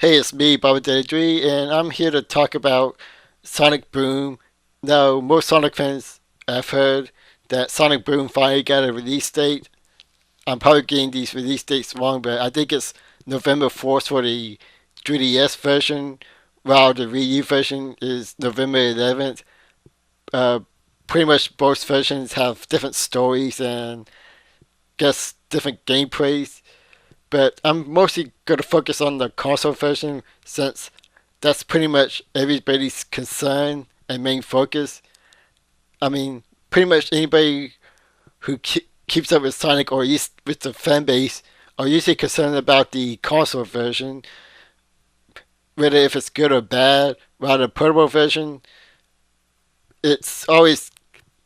Hey, it's me, Baba Day3, and I'm here to talk about Sonic Boom. Now, most Sonic fans have heard that Sonic Boom finally got a release date. I'm probably getting these release dates wrong, but I think it's November 4th for the 3DS version, while the Wii U version is November 11th. Uh, Pretty much both versions have different stories and guess different gameplays. But I'm mostly going to focus on the console version since that's pretty much everybody's concern and main focus. I mean, pretty much anybody who keeps up with Sonic or at least with the fan base are usually concerned about the console version, whether if it's good or bad. While the portable version, it's always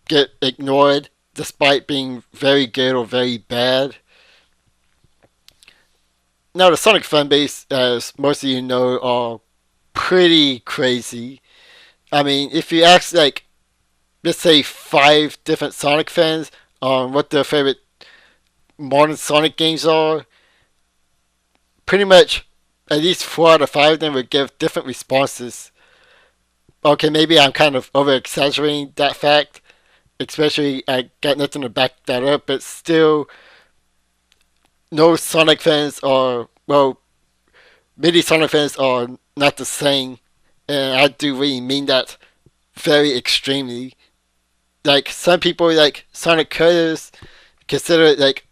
get ignored despite being very good or very bad. Now, the Sonic fanbase, as most of you know, are pretty crazy. I mean, if you ask, like, let's say five different Sonic fans on what their favorite modern Sonic games are, pretty much at least four out of five of them would give different responses. Okay, maybe I'm kind of over exaggerating that fact, especially I got nothing to back that up, but still, no Sonic fans are, well, many Sonic fans are not the same, and I do really mean that very extremely. Like, some people, like Sonic Colors, consider it like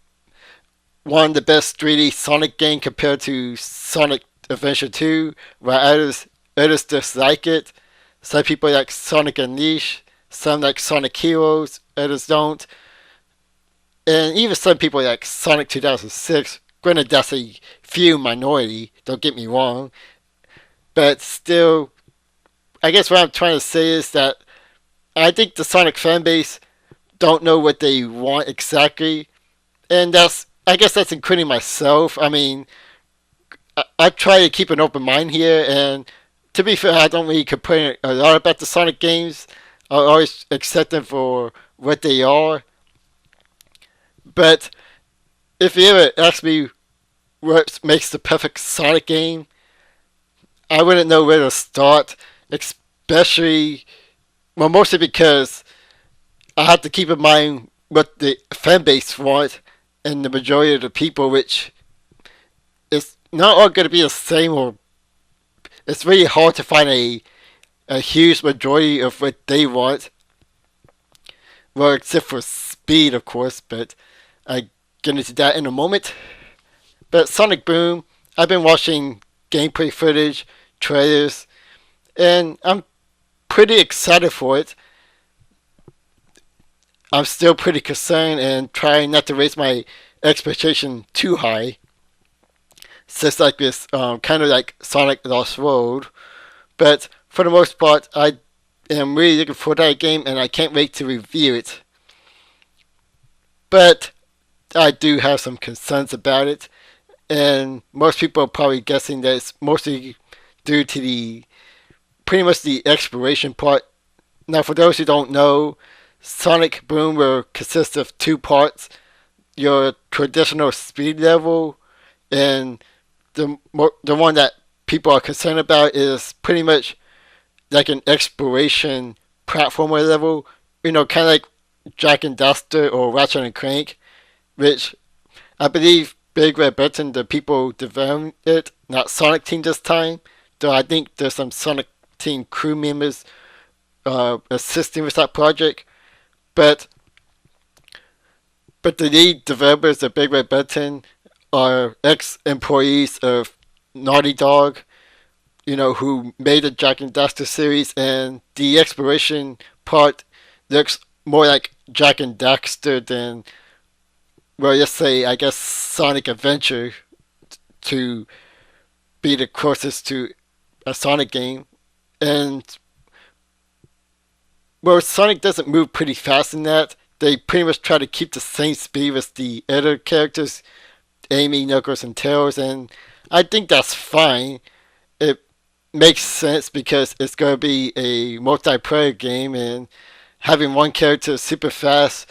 one of the best 3D Sonic game compared to Sonic Adventure 2, while others dislike it. Some people like Sonic Unleashed, some like Sonic Heroes, others don't. And even some people like Sonic 2006, granted that's a few minority, don't get me wrong, but still, I guess what I'm trying to say is that I think the Sonic fanbase don't know what they want exactly, and I guess that's including myself. I mean, I try to keep an open mind here, and to be fair, I don't really complain a lot about the Sonic games. I always accept them for what they are. But if you ever ask me what makes the perfect Sonic game, I wouldn't know where to start, especially, well, mostly because I have to keep in mind what the fan base want and the majority of the people, which is not all going to be the same, or it's really hard to find a huge majority of what they want. Well, except for speed, of course, but I get into that in a moment. But Sonic Boom, I've been watching gameplay footage, trailers, and I'm pretty excited for it. I'm still pretty concerned and trying not to raise my expectation too high. Just like this, kind of like Sonic Lost World. But for the most part, I am really looking for that game and I can't wait to review it. But I do have some concerns about it, and most people are probably guessing that it's mostly due to the pretty much the exploration part. Now, for those who don't know, Sonic Boom will consist of two parts: your traditional speed level, and the one that people are concerned about is pretty much like an exploration platformer level. You know, kind of like Jack and Daxter or Ratchet and Clank, which I believe Big Red Button, the people developing it, not Sonic Team this time, though I think there's some Sonic Team crew members assisting with that project. But the lead developers of Big Red Button are ex-employees of Naughty Dog, you know, who made the Jack and Daxter series, and the exploration part looks more like Jack and Daxter than, well, let's say, I guess, Sonic Adventure to be the closest to a Sonic game. And, well, Sonic doesn't move pretty fast in that. They pretty much try to keep the same speed as the other characters, Amy, Knuckles, and Tails, and I think that's fine. It makes sense because it's going to be a multiplayer game, and having one character super fast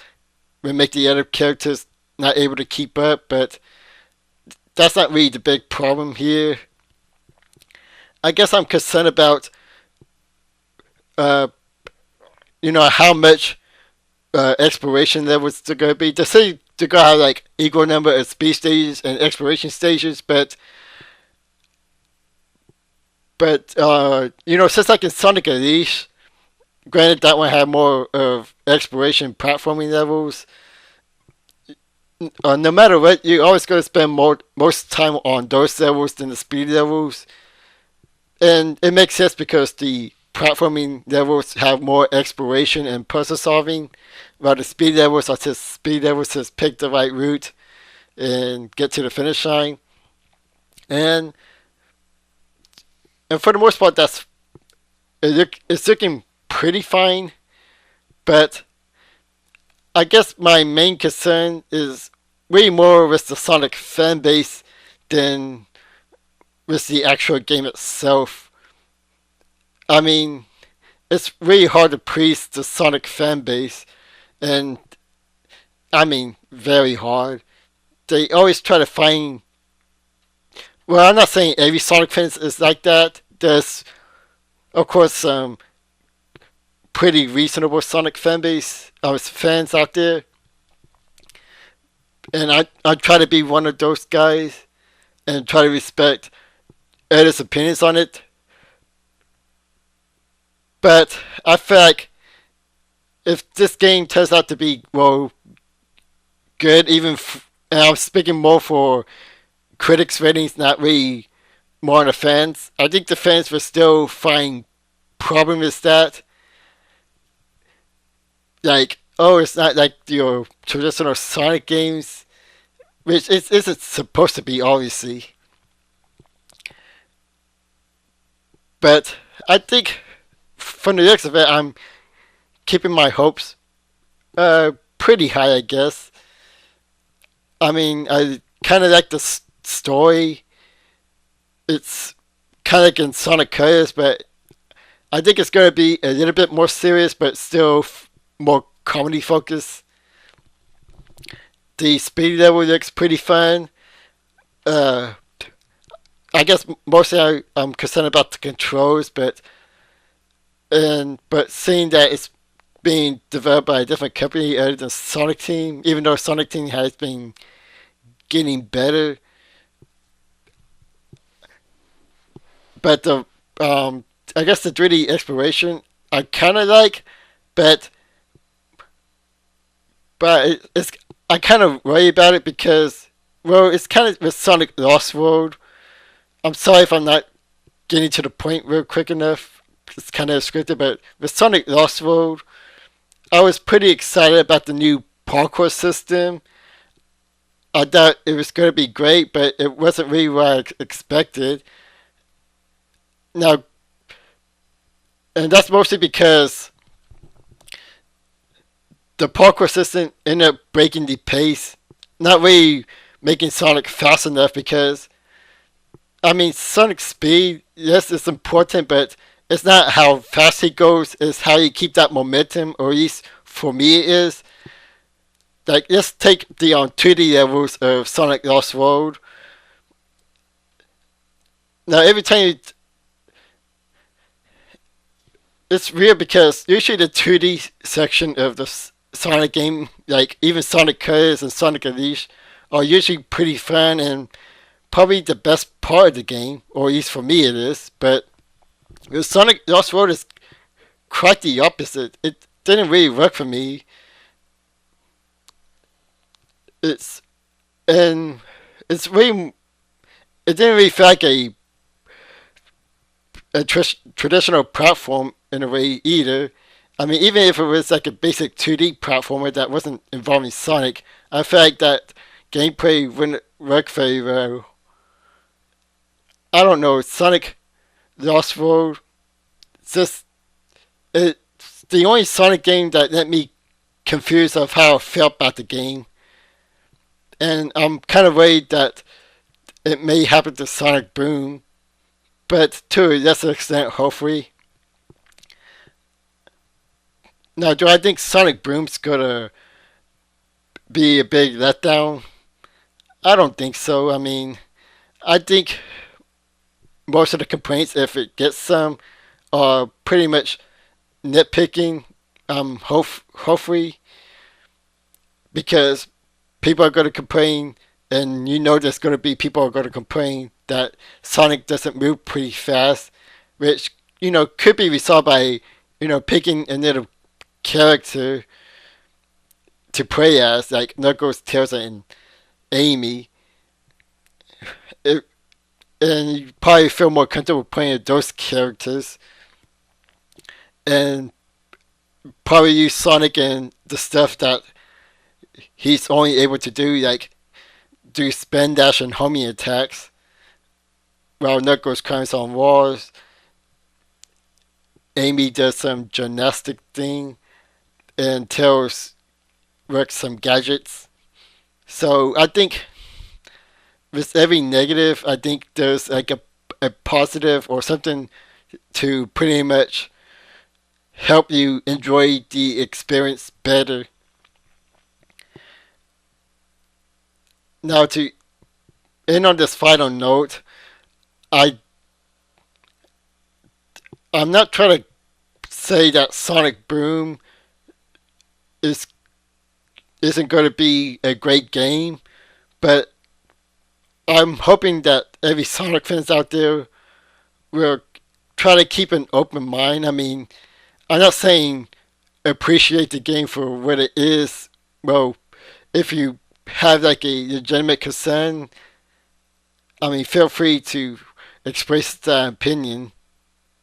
will make the other characters not able to keep up, but that's not really the big problem here. I guess I'm concerned about uh, how much exploration levels they're going to be. They say they're going to have like equal number of speed stages and exploration stages, but since like in Sonic Unleashed, granted that one had more of exploration platforming levels. No matter what, you always going to spend most time on those levels than the speed levels, and it makes sense because the platforming levels have more exploration and puzzle solving, while the speed levels are just speed levels just pick the right route and get to the finish line. And and for the most part, it's looking pretty fine. But I guess my main concern is way more with the Sonic fan base than with the actual game itself. I mean, it's really hard to please the Sonic fan base, and I mean, very hard. They always try to find. Well, I'm not saying every Sonic fan is like that. There's, of course, some pretty reasonable Sonic fan base, fans out there, and I try to be one of those guys and try to respect others' opinions on it. But I feel like if this game turns out to be good, and I'm speaking more for critics' ratings, not really more on the fans. I think the fans will still find problem with that. Like, oh, it's not like your traditional Sonic games, which it isn't supposed to be, obviously. But I think from the looks of it, I'm keeping my hopes pretty high, I guess. I mean, I kind of like the story. It's kind of like in Sonic Colors, but I think it's going to be a little bit more serious, but still more comedy focused. The speed level looks pretty fun. Uh, I guess mostly I'm concerned about the controls, but seeing that it's being developed by a different company other than Sonic Team, even though Sonic Team has been getting better, but the I guess the 3D exploration I kind of like, but it's I kind of worry about it because it's kind of with Sonic Lost World. I'm sorry if I'm not getting to the point real quick enough. It's kind of scripted, but with Sonic Lost World, I was pretty excited about the new parkour system. I thought it was going to be great, but it wasn't really what I expected. Now, and that's mostly because the parkour system ended up breaking the pace, not really making Sonic fast enough because, I mean, Sonic speed, yes, it's important, but it's not how fast he goes, it's how you keep that momentum, or at least for me it is. Like, let's take the 2D levels of Sonic Lost World. Now, every time it's weird because usually the 2D section of the Sonic game, like even Sonic Colors and Sonic Unleashed, are usually pretty fun and probably the best part of the game, or at least for me it is. But with Sonic Lost World is quite the opposite. It didn't really work for me. It's and it's really it didn't really feel like a traditional platform in a way either. I mean, even if it was like a basic 2D platformer that wasn't involving Sonic, I feel like that gameplay wouldn't work very well. I don't know, Sonic Lost World, it's the only Sonic game that let me confused of how I felt about the game. And I'm kind of worried that it may happen to Sonic Boom, but to a lesser extent, hopefully. Now, do I think Sonic Boom's gonna be a big letdown? I don't think so. I mean, I think most of the complaints, if it gets some, are pretty much nitpicking. Hopefully, because people are going to complain, and you know there's going to be people who are going to complain that Sonic doesn't move pretty fast, which could be resolved by picking another character to play as, like Knuckles, Tails, and Amy. It, and you probably feel more comfortable playing those characters, and probably use Sonic and the stuff that he's only able to do, like do spin dash and homing attacks, while Knuckles climbs on walls. Amy does some gymnastic thing, and Tails works some gadgets. So I think with every negative, I think there's like a positive or something to pretty much help you enjoy the experience better. Now to end on this final note, I I'm not trying to say that Sonic Boom is isn't going to be a great game, but I'm hoping that every Sonic fans out there will try to keep an open mind. I mean, I'm not saying appreciate the game for what it is. Well, if you have like a legitimate concern, I mean, feel free to express that opinion.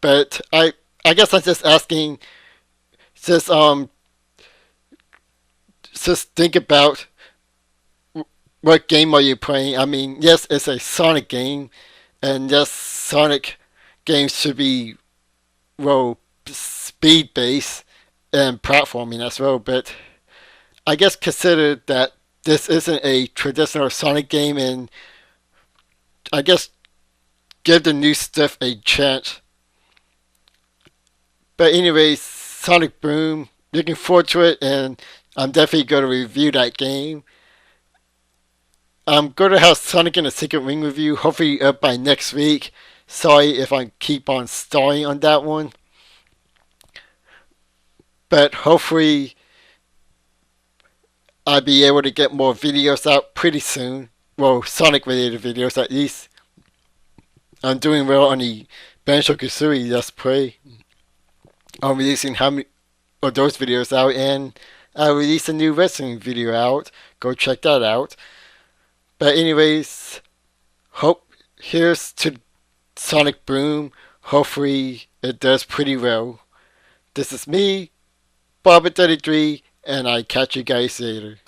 But I guess I'm just asking, just just think about what game are you playing. I mean, yes, it's a Sonic game, and yes, Sonic games should be well speed based and platforming as well. But I guess consider that this isn't a traditional Sonic game, and I guess give the new stuff a chance. But anyways, Sonic Boom, looking forward to it, and I'm definitely going to review that game. I'm going to have Sonic in a Secret Ring review, hopefully up by next week. Sorry if I keep on stalling on that one. But hopefully I'll be able to get more videos out pretty soon. Well, Sonic related videos at least. I'm doing well on the Banjo Kazooie Let's Play. I'm releasing how many of those videos out, and I'll release a new wrestling video out. Go check that out. But anyways, hope here's to Sonic Boom. Hopefully it does pretty well. This is me, Bob33, and I catch you guys later.